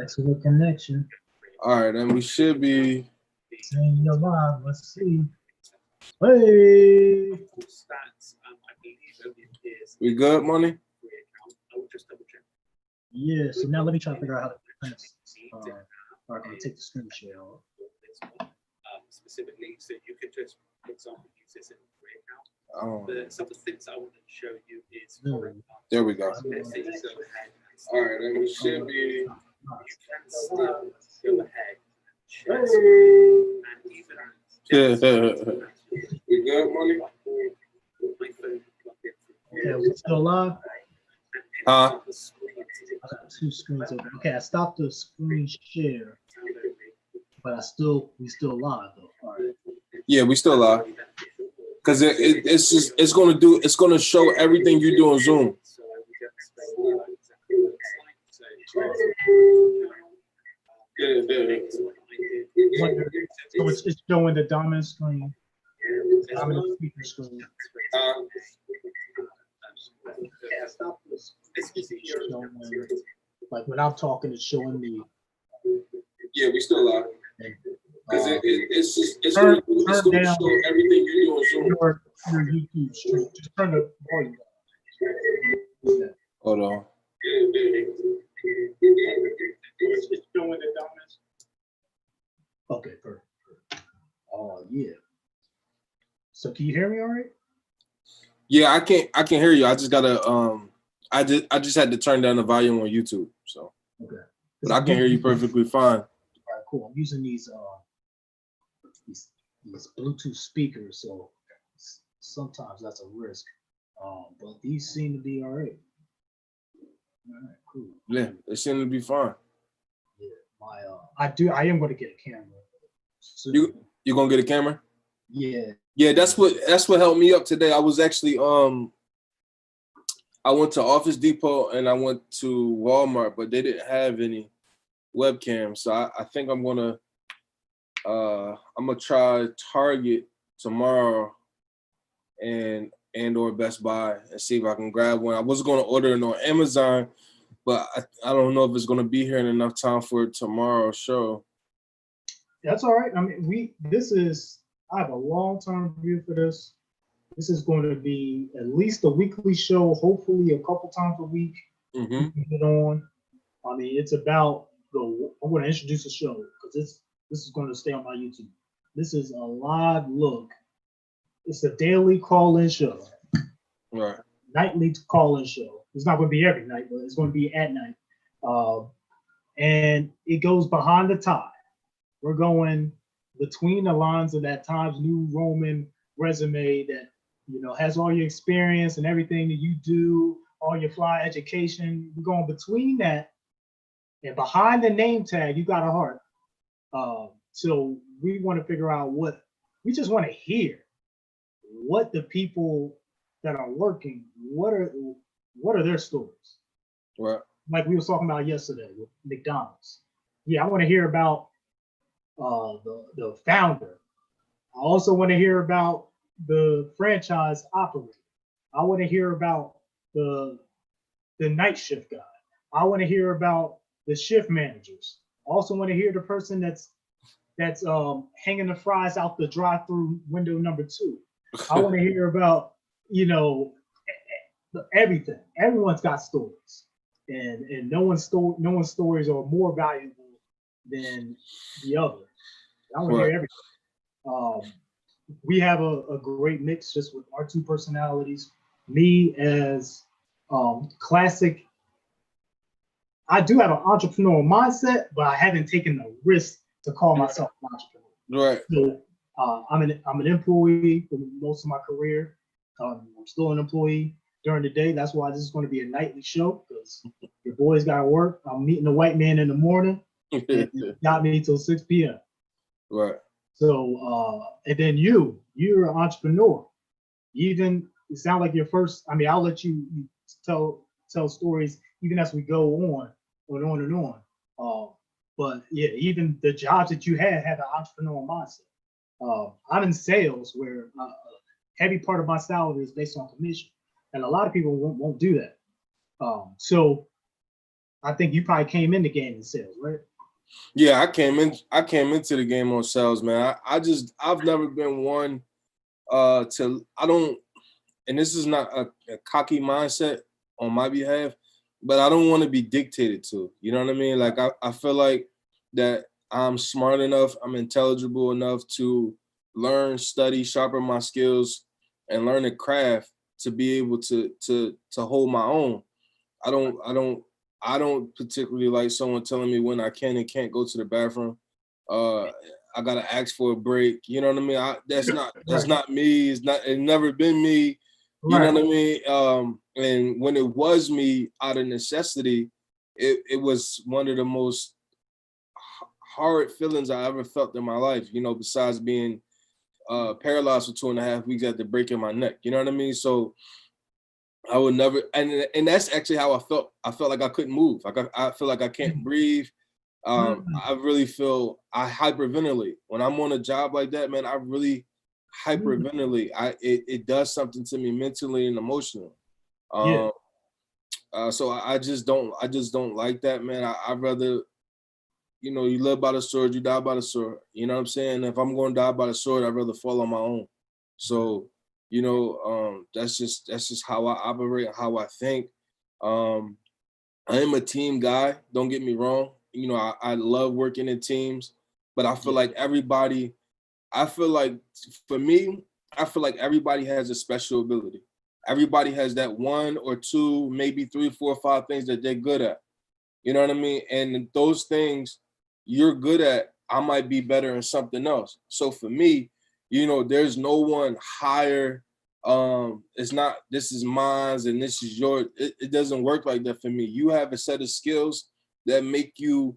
Excellent connection. All right, and we should be. Saying you're live. Let's see. Hey. We good, money? Yeah. So now let me try to figure out how to I'm gonna take the screen share off. Specifically, so you could just, for example, use this in a free account. Some of the things I want to show you is. There we go. Let's say you go ahead. All right, and we should be. You can still go ahead and share. And even. We good, money? Okay, we still live? Huh? I got two screens open. Okay, I stopped the screen share, but we still live though. All right. Yeah, we still live. Cause it's gonna show everything you do on Zoom. So it's showing the dominant screen, dominant speaker screen. Like when I'm talking, it's showing me. Yeah, we still live. Because it's gonna show everything you do on Zoom. Your YouTube stream. Just turn the volume down. Hold on. It's showing the dominance. Okay, perfect. Oh yeah. So can you hear me all right? Yeah, I can hear you. I just gotta I just had to turn down the volume on YouTube. So okay. But I can hear you perfectly fine. All right, cool. I'm using these Bluetooth speakers, so sometimes that's a risk. But these seem to be all right. All right, cool. Yeah, they seem to be fine. Yeah, I am going to get a camera soon. You gonna get a camera? Yeah. Yeah, that's what helped me up today. I was actually I went to Office Depot and I went to Walmart, but they didn't have any webcams. So I think I'm gonna try Target tomorrow and or Best Buy and see if I can grab one. I was gonna order it on Amazon, but I don't know if it's gonna be here in enough time for tomorrow's show. That's all right. I mean, I have a long-term view for this. This is going to be at least a weekly show, hopefully a couple times a week. Mm-hmm. Get on. I mean, it's about I'm going to introduce the show because this is going to stay on my YouTube. This is a live look. It's a daily call-in show. Right. Nightly call-in show. It's not going to be every night, but it's going to be at night. And it goes behind the tie. We're going between the lines of that Times New Roman resume that, has all your experience and everything that you do, all your fly education. We're going between that and behind the name tag, you got a heart. So we want to figure out we just want to hear what the people that are working, what are their stories? Right. Like we were talking about yesterday with McDonald's. Yeah, I want to hear about the founder. I also want to hear about the franchise operator. I want to hear about the night shift guy. I want to hear about the shift managers. I also want to hear the person that's hanging the fries out the drive-through window number 2. I want to hear about everything. Everyone's got stories, and no one's stories are more valuable than the other. I want to hear everything. We have a great mix just with our two personalities. Me as classic. I do have an entrepreneurial mindset, but I haven't taken the risk to call myself an entrepreneur. Right. So I'm an employee for most of my career. I'm still an employee during the day. That's why this is going to be a nightly show because your boys got to work. I'm meeting the white man in the morning. And got me till 6 p.m. Right. So, and then you're an entrepreneur. It sounds like your first. I mean, I'll let you tell stories even as we go on and on and on. But yeah, even the jobs that you had an entrepreneurial mindset. I'm in sales where a heavy part of my salary is based on commission, and a lot of people won't do that. So I think you probably came in the game in sales, right? Yeah, I came into the game on sales, man. I've never been one I don't, and this is not a cocky mindset on my behalf, but I don't want to be dictated to. You know what I mean? Like I feel like that I'm smart enough, I'm intelligible enough to learn, study, sharpen my skills, and learn a craft to be able to hold my own. I don't I don't I don't particularly like someone telling me when I can and can't go to the bathroom. Uh, I gotta ask for a break. You know what I mean? That's Right. not me. It's never been me. You know Right. what I mean? And when it was me out of necessity, it was one of the most hard feelings I ever felt in my life. You know, besides being paralyzed for 2.5 weeks after breaking my neck. You know what I mean? So I would never, and that's actually how I felt. I felt like I couldn't move. Like I feel like I can't breathe. I really feel I hyperventilate when I'm on a job like that, man. I really hyperventilate. It does something to me mentally and emotionally. Yeah. Um, so I just don't like that, man. I'd rather, you know, you live by the sword, you die by the sword. You know what I'm saying? If I'm going to die by the sword, I'd rather fall on my own. So, you know, that's just how I operate, how I think. Um, I am a team guy. Don't get me wrong. You know, I love working in teams, but I feel Yeah. like everybody. I feel like for me, I feel like everybody has a special ability. Everybody has that one or two, maybe three, four, five things that they're good at. You know what I mean? And those things you're good at, I might be better in something else. So for me, you know, there's no one higher. It's not this is mine and this is yours. It doesn't work like that for me. You have a set of skills that make you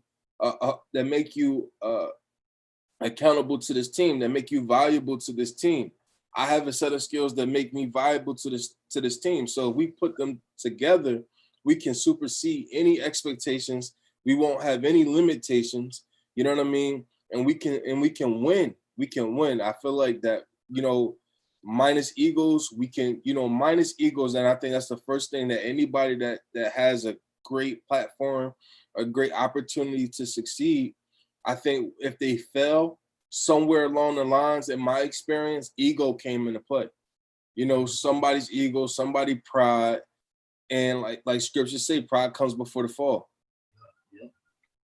accountable to this team, that make you valuable to this team. I have a set of skills that make me valuable to this team. So if we put them together, we can supersede any expectations. We won't have any limitations. You know what I mean? And we can win. We can win. I feel like that, you know, minus egos, we can, you know, minus egos. And I think that's the first thing that anybody that has a great platform, a great opportunity to succeed. I think if they fail somewhere along the lines, in my experience, ego came into play. You know, somebody's ego, somebody pride, and like scriptures say, pride comes before the fall. Yeah.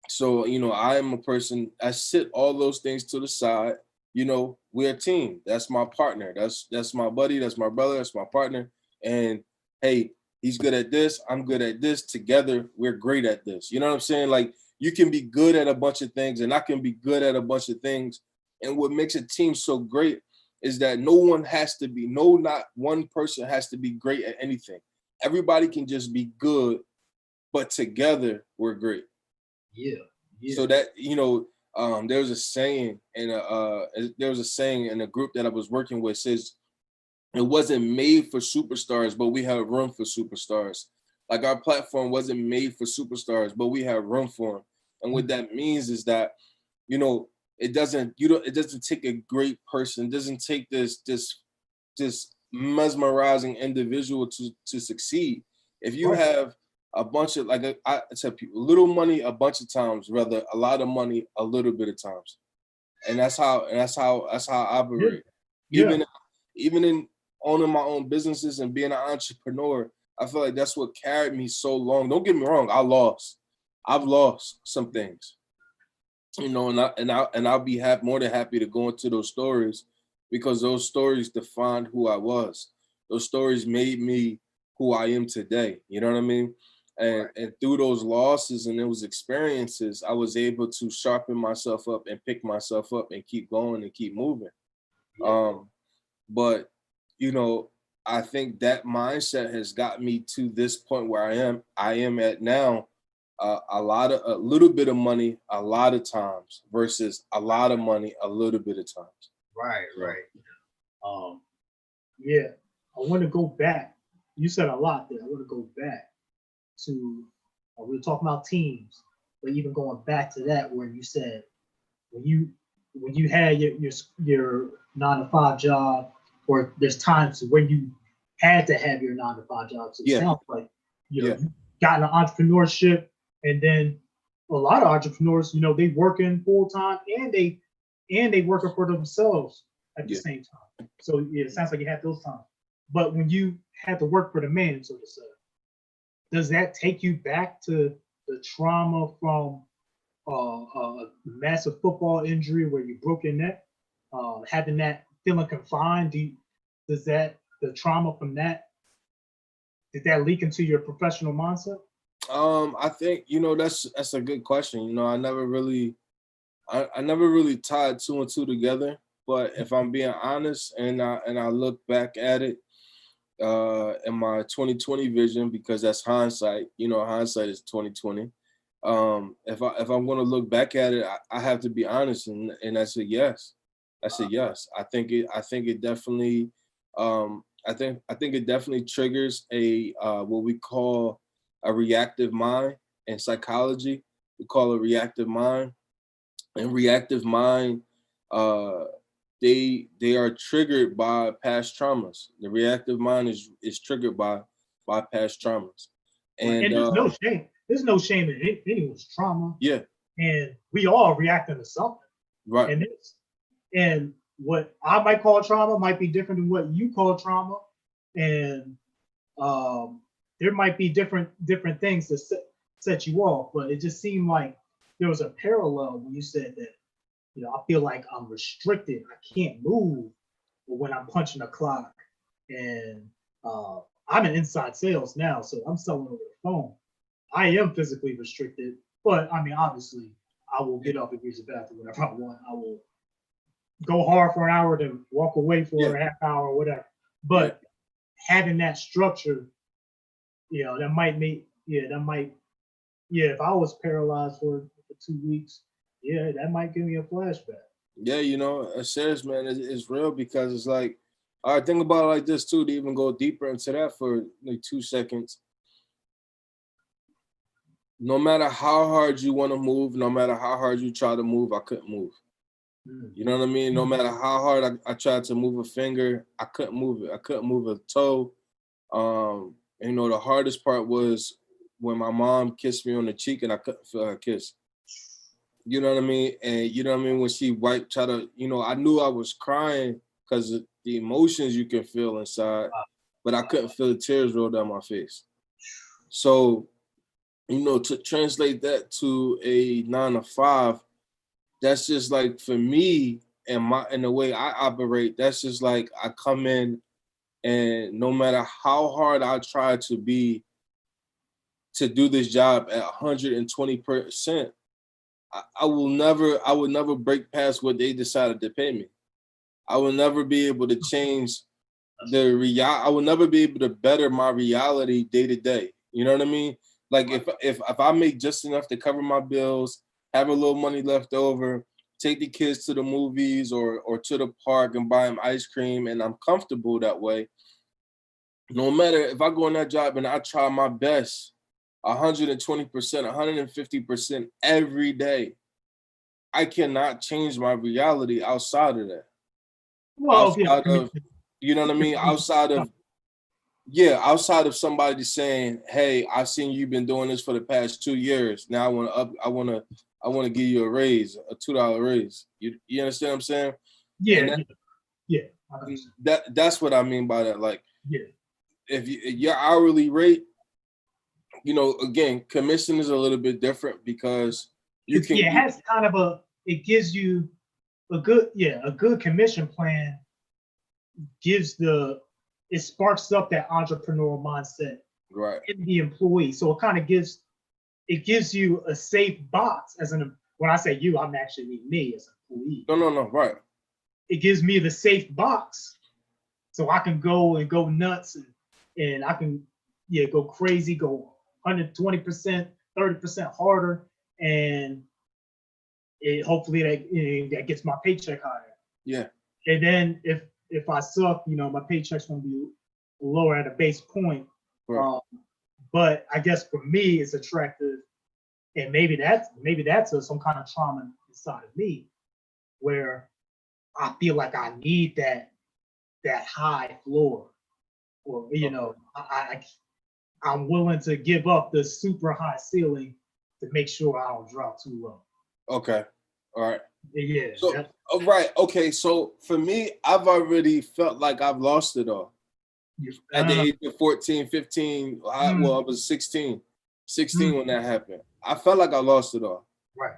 So, you know, I am a person, I sit all those things to the side. You know, we're a team. That's my partner. That's my buddy, that's my brother, that's my partner. And hey, he's good at this, I'm good at this. Together, we're great at this. You know what I'm saying? Like you can be good at a bunch of things, and I can be good at a bunch of things. And what makes a team so great is that not one person has to be great at anything. Everybody can just be good, but together we're great. Yeah. Yeah. So that, you know, there was a saying in a group that I was working with, says it wasn't made for superstars, but we have room for superstars. Like our platform wasn't made for superstars, but we have room for them. And what that means is that, you know, it doesn't take a great person. It doesn't take this mesmerizing individual to succeed. If you Right. have a bunch of, like I tell people, little money a bunch of times, rather a lot of money a little bit of times. And that's how I Yeah. operate. Yeah. Even even in owning my own businesses and being an entrepreneur, I feel like that's what carried me so long. Don't get me wrong, I've lost some things, you know, and I'll be more than happy to go into those stories, because those stories defined who I was. Those stories made me who I am today. You know what I mean? And Right. and through those losses and those experiences, I was able to sharpen myself up and pick myself up and keep going and keep moving. Yeah. Um, but you know, I think that mindset has got me to this point where I am at now. A little bit of money a lot of times versus a lot of money a little bit of times. Right. So Right. Um, yeah. I want to go back. You said a lot there. I want to go back to we were talking about teams, but even going back to that where you said when you when you had your 9 to 5 job, or there's times when you had to have your 9 to 5 job. So it yeah, sounds like yeah, you got into entrepreneurship. And then a lot of entrepreneurs, they working full time and they working for themselves at the same time. So yeah, it sounds like you had those times. But when you had to work for the man, so to say, does that take you back to the trauma from a massive football injury where you broke your neck, having that feeling confined? Does the trauma from that, did that leak into your professional mindset? I think that's a good question. I never really tied two and two together. But if I'm being honest, and I look back at it in my 2020 vision, because that's hindsight. Hindsight is 2020. If I'm going to look back at it, I have to be honest, and I said yes. I said yes. I think it definitely. I think it definitely triggers a what we call a reactive mind in psychology. We call it reactive mind, and reactive mind. They are triggered by past traumas. The reactive mind is triggered by past traumas, And and there's no shame. There's no shame in anyone's trauma. yeah, And we all reacting to something. right. And what I might call trauma might be different than what you call trauma. And there might be different things that set you off. But it just seemed like there was a parallel when you said that, I feel like I'm restricted. I can't move when I'm punching a clock. And I'm in inside sales now, so I'm selling over the phone. I am physically restricted, but I mean, obviously, I will get up and use the bathroom whenever I want. I will go hard for an hour, then walk away for a half hour or whatever. But having that structure, that might make, if I was paralyzed for 2 weeks, that might give me a flashback. Yeah, a salesman is real, because it's like, all right, think about it like this too, to even go deeper into that for like 2 seconds. No matter how hard you want to move, no matter how hard you try to move, I couldn't move. You know what I mean? No matter how hard I tried to move a finger, I couldn't move it. I couldn't move a toe. The hardest part was when my mom kissed me on the cheek and I couldn't feel her kiss. You know what I mean? And you know what I mean? When she wiped, I knew I was crying because of the emotions you can feel inside, but I couldn't feel the tears roll down my face. So, to translate that to a 9 to 5, that's just like, for me and the way I operate, that's just like, I come in, and no matter how hard I try to do this job at 120%, I would never break past what they decided to pay me. I will never be able to change I will never be able to better my reality day to day. You know what I mean? Like, if I make just enough to cover my bills, have a little money left over, take the kids to the movies or to the park and buy them ice cream, and I'm comfortable that way. No matter if I go on that job and I try my best, 120%, 150% every day, I cannot change my reality outside of that. Well, Outside of, you know what I mean? Outside of somebody saying, "Hey, I've seen you've been doing this for the past 2 years. Now I want to give you a raise, a $2 raise." You understand what I'm saying? Yeah, That's what I mean by that. Like, yeah, if your hourly rate, again, commission is a little bit different, because it has kind of it gives you a good commission plan it sparks up that entrepreneurial mindset right in the employee. So it gives you a safe box when I say you, I'm actually me as an employee. No, right. It gives me the safe box so I can go nuts and I can go crazy, go 120%, 30% harder, and hopefully that gets my paycheck higher. Yeah. And then if I suck, my paycheck's gonna be lower at a base point. Right. But I guess for me, it's attractive, and maybe that's some kind of trauma inside of me, where I feel like I need that high floor, or I'm willing to give up the super high ceiling to make sure I don't drop too low. Okay. All right. Yeah. So, right. Okay. So for me, I've already felt like I've lost it all. At the age of 14, 15, I was 16 when that happened. I felt like I lost it all. Right.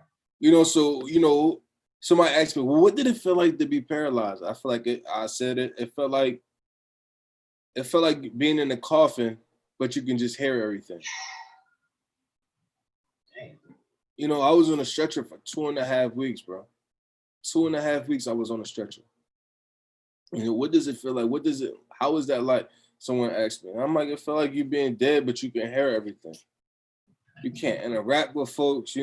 So, somebody asked me, well, what did it feel like to be paralyzed? I feel like I said it. It felt like being in a coffin, but you can just hear everything. Damn. I was on a stretcher for 2.5 weeks, bro. 2.5 weeks I was on a stretcher. What does it feel like? How is that like? Someone asked me. I'm like, it felt like you being dead, but you can hear everything. You can't interact with folks,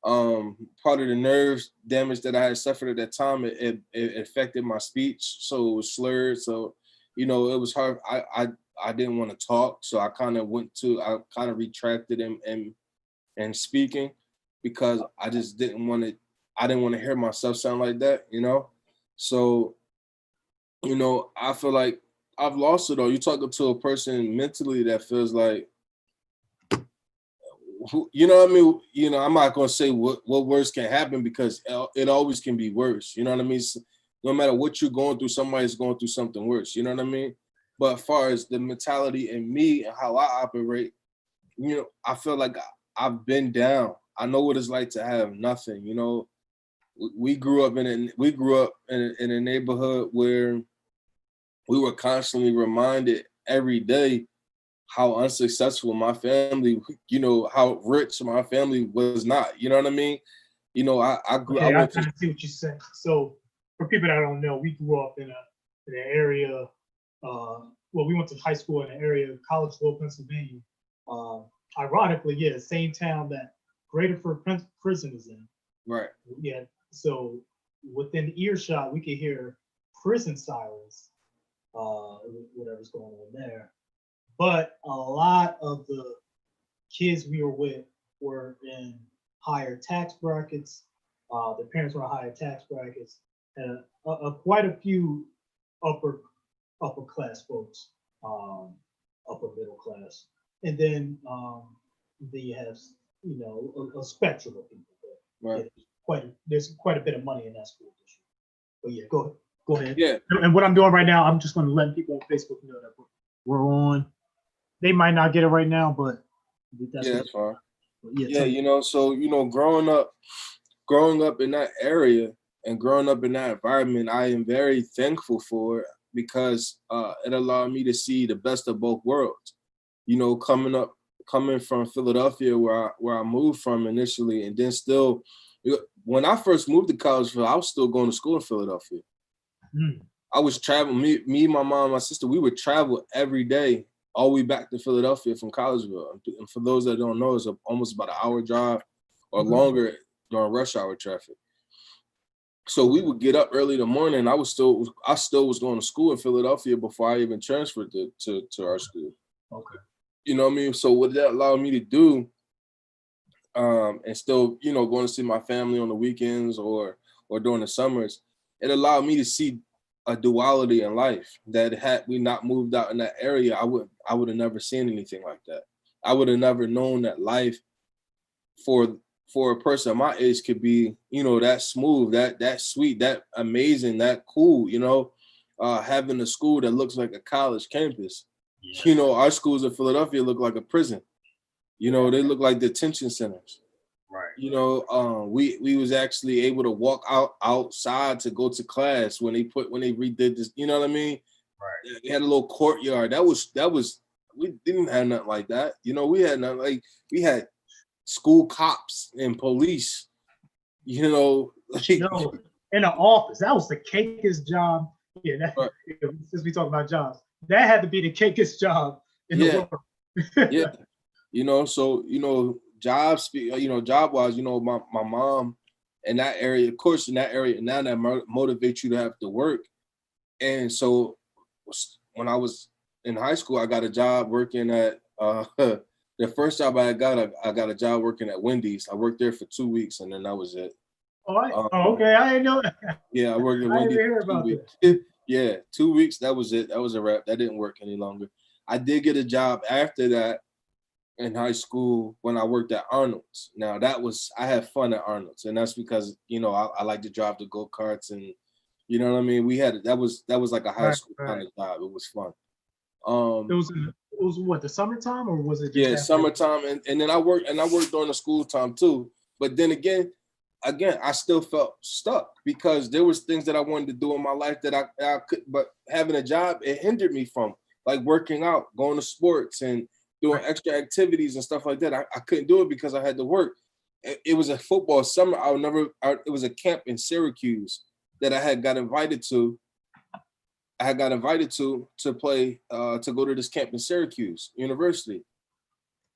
part of the nerves damage that I had suffered at that time, it affected my speech. So it was slurred. So, it was hard. I didn't want to talk. So I kind of retracted and speaking because I just didn't want to hear myself sound like that, So, I feel like I've lost it all. You're talking to a person mentally that feels like, you know what I mean? I'm not going to say what worse can happen because it always can be worse. You know what I mean? No matter what you're going through, somebody's going through something worse. You know what I mean? But as far as the mentality in me and how I operate, I feel like I've been down. I know what it's like to have nothing. We grew up in a neighborhood where we were constantly reminded every day how unsuccessful my family, how rich my family was not. You know what I mean? I grew. Okay, I kind of see what you're saying. So for people that don't know, we grew up in an area. We went to high school in an area of Collegeville, Pennsylvania. Ironically, the same town that Graterford Prison is in. Right. Yeah. So within earshot, we could hear prison sirens, whatever's going on there. But a lot of the kids we were with were in higher tax brackets. Their parents were in higher tax brackets, and quite a few upper class folks, upper middle class, and then they have a spectrum of people. Right. There's quite a bit of money in that school district. But yeah, go ahead. Yeah. And what I'm doing right now, I'm just going to let people on Facebook know that we're on. They might not get it right now, but that's fine. Yeah, so growing up in that area and growing up in that environment, I am very thankful for it because it allowed me to see the best of both worlds. Coming from Philadelphia, where I moved from initially, and then still, when I first moved to Collegeville, I was still going to school in Philadelphia. I was traveling. Me, my mom, my sister, we would travel every day all the way back to Philadelphia from Collegeville. And for those that don't know, it's almost about an hour drive or longer during rush hour traffic. So we would get up early in the morning. I still was going to school in Philadelphia before I even transferred to our school. Okay. You know what I mean? So what that allowed me to do, and still, going to see my family on the weekends or during the summers, it allowed me to see a duality in life that had we not moved out in that area, I would have never seen anything like that. I would have never known that life for a person my age could be, that smooth, that sweet, that amazing, that cool, having a school that looks like a college campus. Yeah. Our schools in Philadelphia look like a prison. They look like detention centers. Right. We was actually able to walk outside to go to class when they redid this. You know what I mean? Right. They had a little courtyard. That was we didn't have nothing like that. We had nothing like we had school cops and police. In the office, that was the cakeest job. Yeah, right. Since we talk about jobs, that had to be the cakeest job in the world. Yeah. So jobs, job-wise, my mom in that area, of course, in that area, now that motivates you to have to work. And so when I was in high school, I got a job working at, the first job I got a job working at Wendy's. I worked there for 2 weeks and then that was it. Okay. I didn't know that. Yeah, I worked at Wendy's. I didn't hear about that. Yeah, 2 weeks, that was it. That was a wrap. That didn't work any longer. I did get a job after that in high school when I worked at Arnold's. Now I had fun at Arnold's, and that's because, you know, I like to drive the go-karts, and you know what I mean? That was like a high school kind of job. It was fun. It was what, the summertime, or was it just Yeah, summertime, and then I worked during the school time too. But then again, I still felt stuck because there was things that I wanted to do in my life that I could, but having a job, it hindered me from, like, working out, going to sports, and doing extra activities and stuff like that. I couldn't do it because I had to work. It was a football summer. It was a camp in Syracuse that I had got invited to. I had got invited to play, to go to this camp in Syracuse University.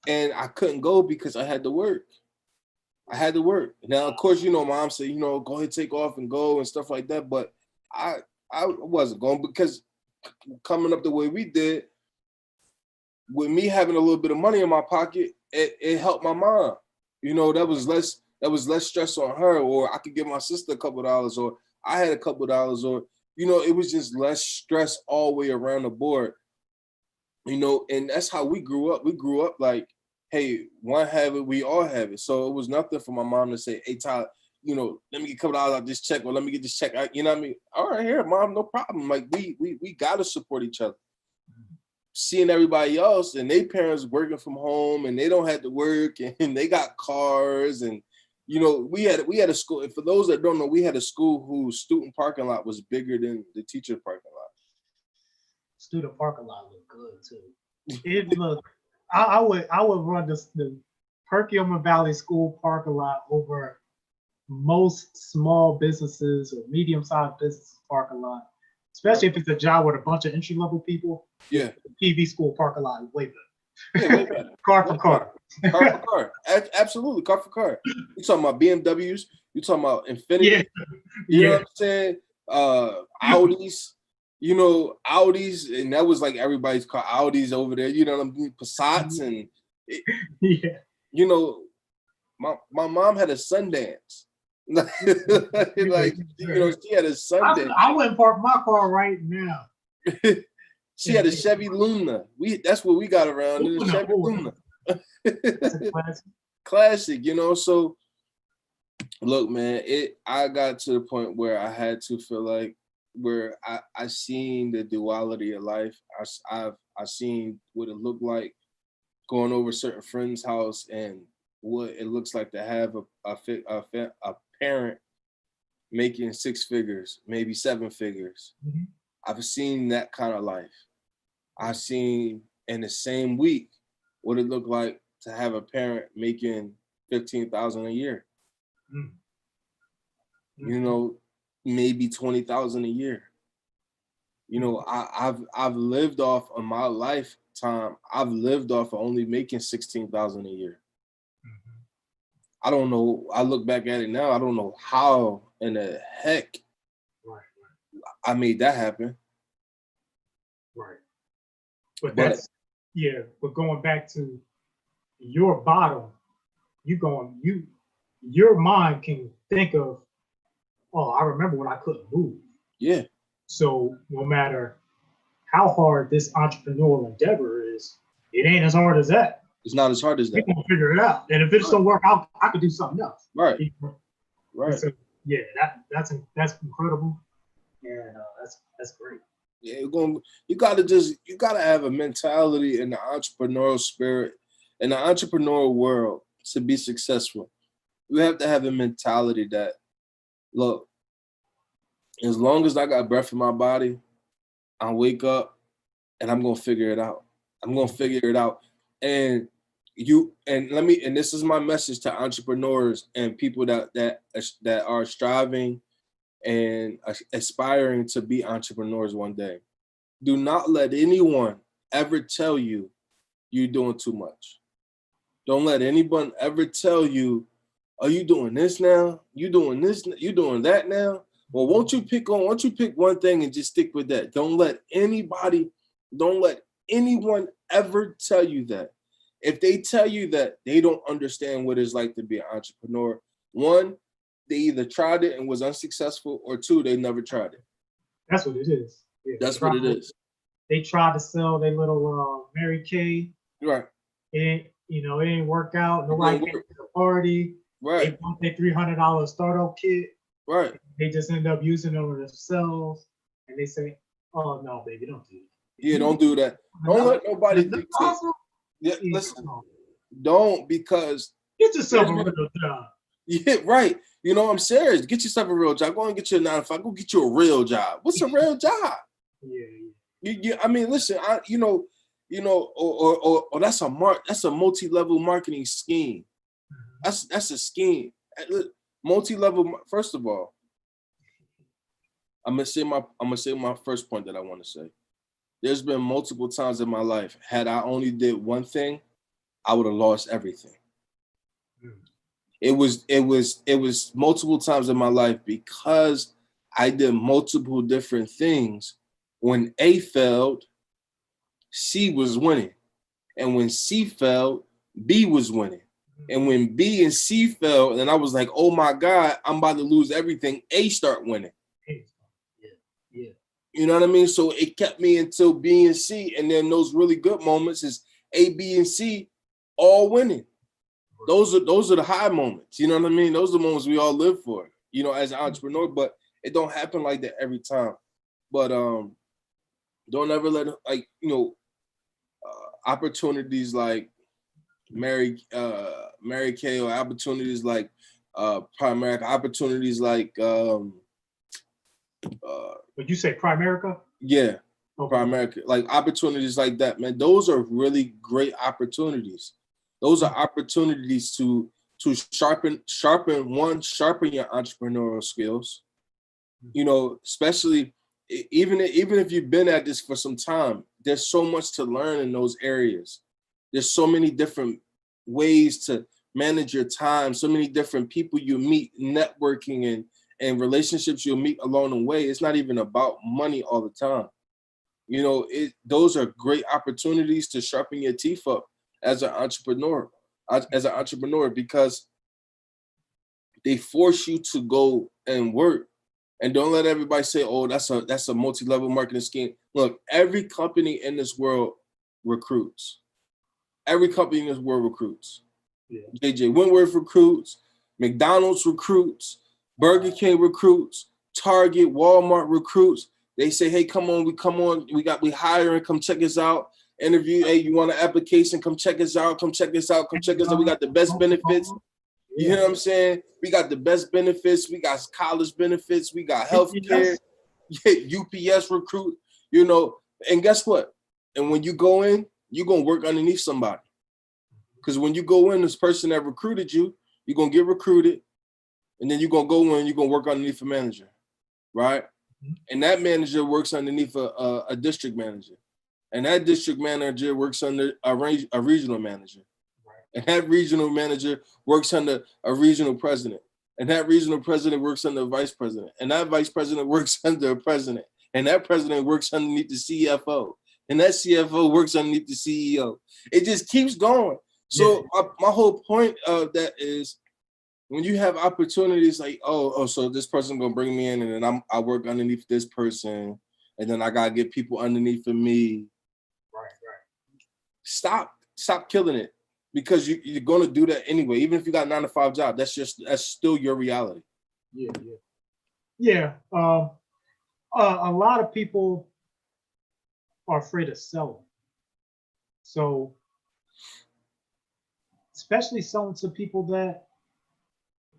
And I couldn't go because I had to work. Now, of course, you know, mom said, you know, go ahead, take off and go and stuff like that. But I wasn't going, because coming up the way we did, with me having a little bit of money in my pocket, it helped my mom. You know, that was less stress on her, or I could give my sister a couple of dollars, or I had a couple of dollars, or, you know, it was just less stress all the way around the board. You know, and that's how we grew up. We grew up like, hey, one have it, we all have it. So it was nothing for my mom to say, hey, Tyler, you know, let me get a couple dollars out this check, or let me get this check. You know what I mean? All right, here, mom, no problem. Like, we got to support each other. Seeing everybody else and their parents working from home, and they don't have to work, and they got cars, and, you know, we had a school. And for those that don't know, we had a school whose student parking lot was bigger than the teacher parking lot. Student parking lot looked good too. It looked. I would run the Perkiomen Valley School parking lot over most small businesses or medium-sized businesses parking lot, especially if it's a job with a bunch of entry-level people. Yeah. The TV school parking lot is way better. Yeah, way better. Car for car. Car for car. Absolutely, car for car. You talking about BMWs? You talking about Infiniti? Yeah. You know what I'm saying? Audis. You know, Audis, and that was like everybody's car. Audis over there. You know what I mean? Passats, and Yeah. you know, my mom had a Sundance. Like, you know, she had a Sundance. I wouldn't park my car right now. She had a Chevy Luna. That's what we got around. The Chevy Luna. Classic, you know. So look, man, I got to the point where I had to feel like, where I seen the duality of life. I seen what it looked like going over certain friends' house, and what it looks like to have a parent making 6 figures, maybe 7 figures. Mm-hmm. I've seen that kind of life. I've seen in the same week what it looked like to have a parent making $15,000 a year. Mm-hmm. You know, maybe $20,000 a year. You know, I've lived off of my lifetime. I've lived off of only making $16,000 a year. Mm-hmm. I don't know. I look back at it now. I don't know how in the heck I made that happen. Right. But going back to your bottom, your mind can think of, oh, I remember when I couldn't move. Yeah. So no matter how hard this entrepreneurial endeavor is, it ain't as hard as that. It's not as hard as that. We're gonna figure it out. And if it don't work out, I could do something else. Right. Right. So yeah, that's incredible. And that's great. Yeah, you gotta have a mentality in the entrepreneurial spirit, in the entrepreneurial world, to be successful. You have to have a mentality that, look, as long as I got breath in my body, I wake up and I'm gonna figure it out. I'm gonna figure it out. And this is my message to entrepreneurs and people that are striving and aspiring to be entrepreneurs one day. Do not let anyone ever tell you you're doing too much. Don't let anyone ever tell you, are you doing this now? You doing this? You doing that now? Well, won't you pick one thing and just stick with that? Don't let anyone ever tell you that. If they tell you that, they don't understand what it's like to be an entrepreneur. One, they either tried it and was unsuccessful, or two, they never tried it. That's what it is. Yeah, that's what it is. They tried to sell their little Mary Kay. Right. And You know, it didn't work out. It Nobody didn't came work. to the party. They Right, bought their $300 startup kit. right. They just end up using them themselves, and they say, "Oh no, baby, don't do that." Yeah, don't do that. Don't let nobody Another dictate. awesome? Yeah, Yeah, listen, come on. don't, because Get yourself there's a been real job. yeah, right. You know, I'm serious. Get yourself a real job. Go and get you a 9 to 5. Go get you a real job. What's a real job? Yeah. I mean, listen. Or that's a multi-level marketing scheme. That's a scheme. Multi-level. First of all, I'm gonna say my first point that I want to say. There's been multiple times in my life, had I only did one thing, I would have lost everything. It was multiple times in my life because I did multiple different things. When A failed, C was winning. And when C failed, B was winning. And when B and C failed, and I was like, oh my God, I'm about to lose everything, A start winning. Yeah. You know what I mean? So it kept me until B and C. And then those really good moments is A, B, and C all winning. Those are the high moments. You know what I mean? Those are the moments we all live for, you know, as an entrepreneur, but it don't happen like that every time. But don't ever let, like, you know, opportunities like Mary Kay, or opportunities like Primerica, opportunities like But you say Primerica? yeah, Okay. Primerica, like opportunities like that, man. Those are really great opportunities. Those are opportunities to sharpen your entrepreneurial skills. You know, especially even if you've been at this for some time, there's so much to learn in those areas. There's so many different ways to manage your time, so many different people you meet, networking and relationships you'll meet along the way. It's not even about money all the time. You know, those are great opportunities to sharpen your teeth up as an entrepreneur, because they force you to go and work. And don't let everybody say, oh, that's a multi-level marketing scheme. Look, every company in this world recruits. Every company in this world recruits. Yeah. JJ Wentworth recruits, McDonald's recruits, Burger King recruits, Target, Walmart recruits. They say, hey, come on, we hiring, come check us out. Interview, hey, you want an application? Come check us out, come check us out. We got the best benefits. You know what I'm saying? We got the best benefits. We got college benefits. We got healthcare. UPS recruit, you know, and guess what? And when you go in, you're going to work underneath somebody. Because when you go in, this person that recruited you, you're going to get recruited. And then you're going to go in, you're going to work underneath a manager, right? And that manager works underneath a district manager. And that district manager works under a regional manager. And that regional manager works under a regional president. And that regional president works under a vice president. And that vice president works under a president. And that president works underneath the CFO. And that CFO works underneath the CEO. It just keeps going. So my whole point of that is when you have opportunities like, so this person's going to bring me in and then I work underneath this person. And then I got to get people underneath of me. Right. Stop killing it. Because you're going to do that anyway. Even if you got a 9-to-5 job, that's still your reality. Yeah. A lot of people are afraid of selling. So, especially selling to people that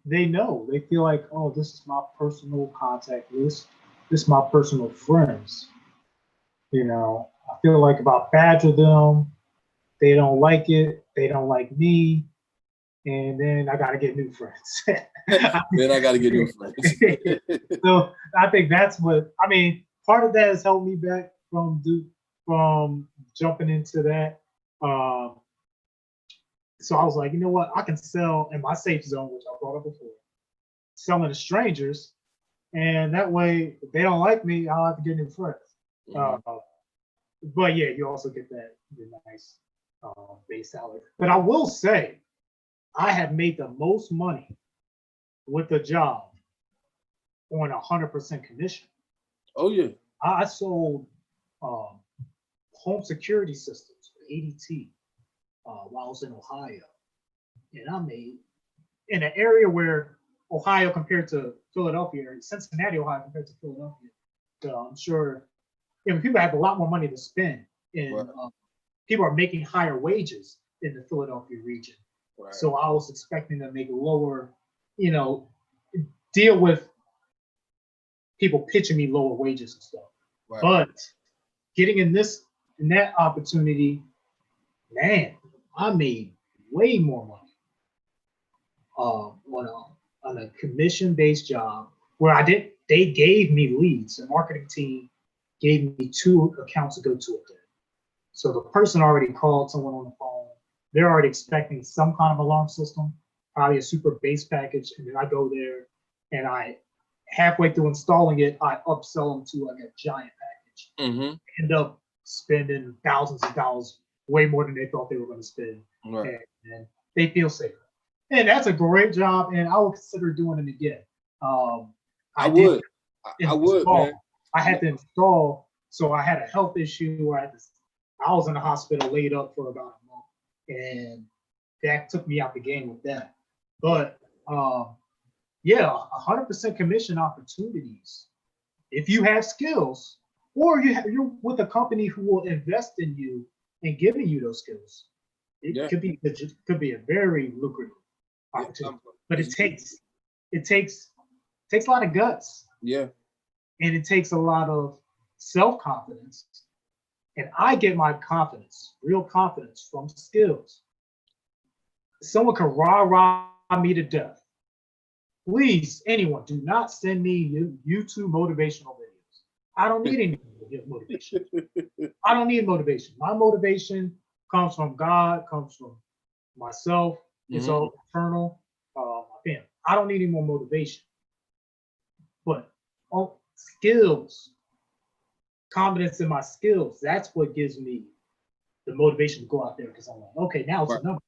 they know, they feel like, oh, this is my personal contact list. This is my personal friends. You know, I feel like if I badger them, they don't like it. They don't like me. And then I got to get new friends. Then I got to get new friends. So I think that's what, I mean, part of that has held me back from jumping into that. So I was like, you know what? I can sell in my safe zone, which I brought up before, selling to strangers. And that way, if they don't like me, I'll have to get new friends. Mm-hmm. But yeah, you also get that nice base salary. But I will say, I have made the most money with the job on 100% commission. Oh yeah. I sold home security systems for ADT. while I was in Ohio, and I made in an area where Ohio compared to Philadelphia, Cincinnati, Ohio compared to Philadelphia. So I'm sure people have a lot more money to spend, and Right. people are making higher wages in the Philadelphia region. Right. So I was expecting to make lower, deal with people pitching me lower wages and stuff. Right. But getting in that opportunity, man, I made way more money on a commission-based job where they gave me leads. The marketing team gave me 2 accounts to go to a day. So the person already called someone on the phone. They're already expecting some kind of alarm system, probably a super base package. And then I go there and I halfway through installing it, I upsell them to like a giant package. Mm-hmm. End up spending thousands of dollars, way more than they thought they were going to spend. Right. And they feel safer. And that's a great job, and I would consider doing it again. I would, man. I had to install, so I had a health issue where I was in the hospital laid up for about a month, and that took me out the game with that. But 100% commission opportunities. If you have skills, or you're with a company who will invest in you and giving you those skills, it could be a very lucrative opportunity. But it takes a lot of guts. Yeah. And it takes a lot of self-confidence. And I get my confidence, real confidence, from skills. Someone can rah-rah me to death. Please, anyone, do not send me YouTube motivational videos. I don't need any motivation. I don't need motivation. My motivation comes from God, comes from myself. It's all internal. My family. I don't need any more motivation. But skills, confidence in my skills, that's what gives me the motivation to go out there, because I'm like, okay, now it's a number.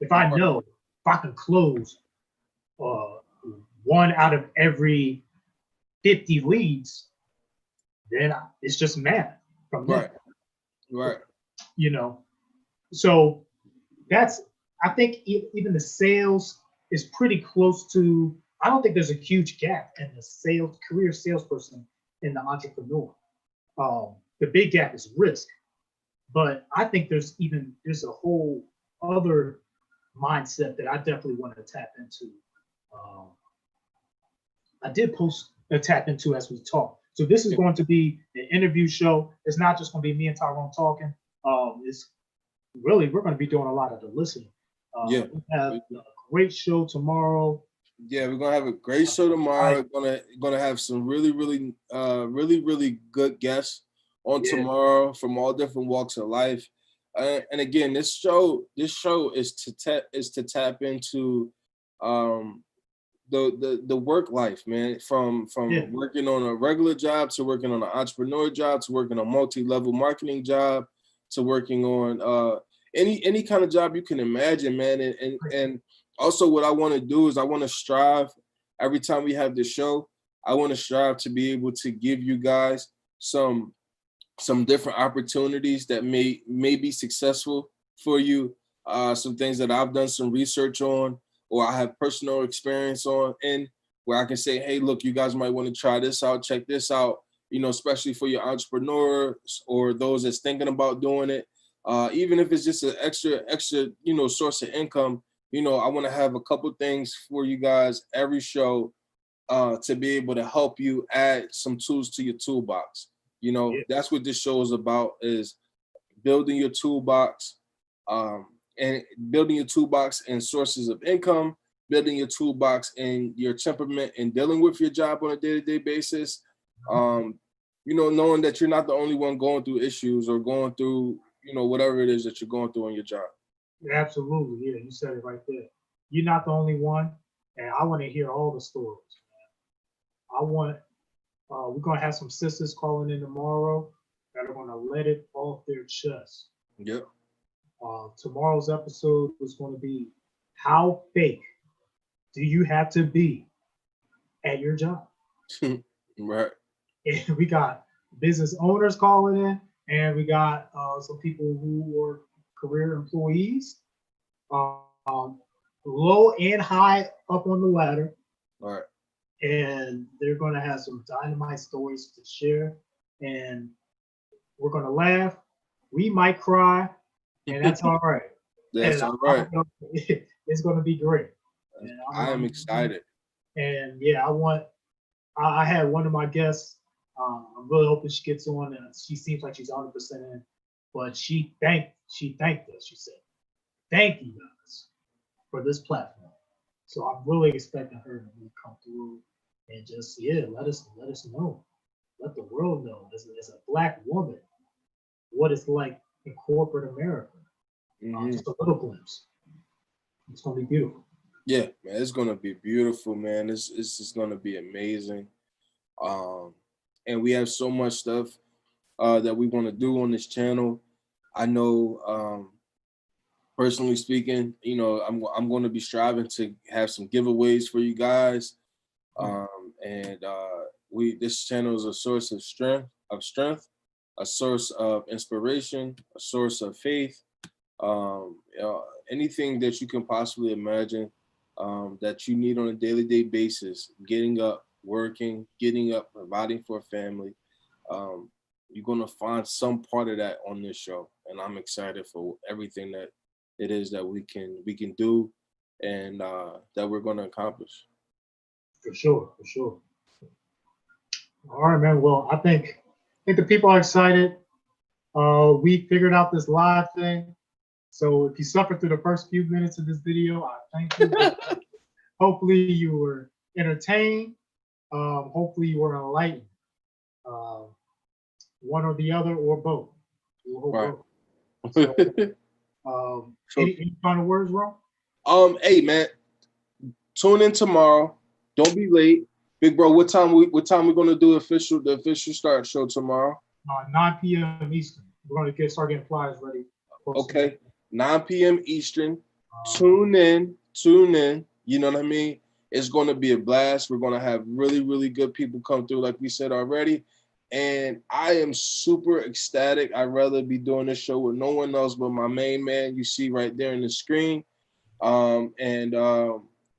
If I know if I can close 1 out of every 50 leads, then it's just math from there. Right. So I think even the sales is pretty close to, I don't think there's a huge gap in the career salesperson and the entrepreneur. The big gap is risk, but I think there's a whole other mindset that I definitely want to tap into. I did post a tap into as we talk. So this is going to be an interview show. It's not just going to be me and Tyrone talking. It's really, we're going to be doing a lot of the listening. We have a great show tomorrow. Yeah, we're gonna have a great show tomorrow. Gonna have some really good guests on tomorrow from all different walks of life. And again, this show is to tap into the work life, man. From working on a regular job to working on an entrepreneur job to working on a multi-level marketing job to working on any kind of job you can imagine, man. And also what I want to do is I want to strive every time we have this show. I want to strive to be able to give you guys some different opportunities that may be successful for you. Some things that I've done some research on, or I have personal experience on, and where I can say, hey, look, you guys might want to try this out, check this out, especially for your entrepreneurs or those that's thinking about doing it. Even if it's just an extra, source of income, I want to have a couple things for you guys every show to be able to help you add some tools to your toolbox. That's what this show is about, is building your toolbox and building your toolbox and sources of income, building your toolbox and your temperament and dealing with your job on a day-to-day basis. Knowing that you're not the only one going through issues or going through, whatever it is that you're going through on your job. Absolutely. Yeah, you said it right there. You're not the only one. And I want to hear all the stories. We're going to have some sisters calling in tomorrow that are going to let it off their chest. Yep. Tomorrow's episode is going to be, how fake do you have to be at your job? Right. And we got business owners calling in, and we got some people who are career employees, um, low and high up on the ladder. All right. And they're going to have some dynamite stories to share. And we're going to laugh. We might cry, and that's all right. That's And all right. It's going to be great. I am excited. And yeah, I had one of my guests. I'm really hoping she gets on. She seems like she's 100% in, but she thanked us. She said, "Thank you guys for this platform." So I'm really expecting her to really come through and just let us know, let the world know as a Black woman what it's like in corporate America. Just a little glimpse. It's gonna be beautiful. Yeah, man, it's gonna be beautiful, man. It's just gonna be amazing. And we have so much stuff that we want to do on this channel. I know, personally speaking, you know, I'm going to be striving to have some giveaways for you guys. This channel is a source of strength, a source of inspiration, a source of faith. Anything that you can possibly imagine that you need on a daily basis, getting up, working, getting up, providing for a family. You're gonna find some part of that on this show, and I'm excited for everything that it is that we can do, and that we're gonna accomplish. For sure. All right, man. Well, I think the people are excited. We figured out this live thing. So if you suffered through the first few minutes of this video, I thank you. Hopefully you were entertained. Hopefully you were enlightened. One or the other or both. We'll hope both. So, any final words, Ron? Hey man, tune in tomorrow. Don't be late. Big bro, what time we're gonna do the official start show tomorrow? 9 p.m. Eastern. We're gonna start getting flyers ready. Okay, 9 p.m. Eastern. Tune in. You know what I mean? It's gonna be a blast. We're gonna have really good people come through, like we said already. And I am super ecstatic. I'd rather be doing this show with no one else but my main man you see right there in the screen.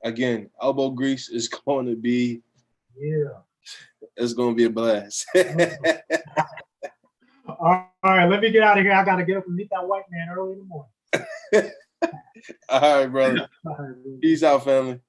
Again, elbow grease is going to be, it's going to be a blast. All right, let me get out of here. I got to get up and meet that white man early in the morning. All right, brother. Peace out, family.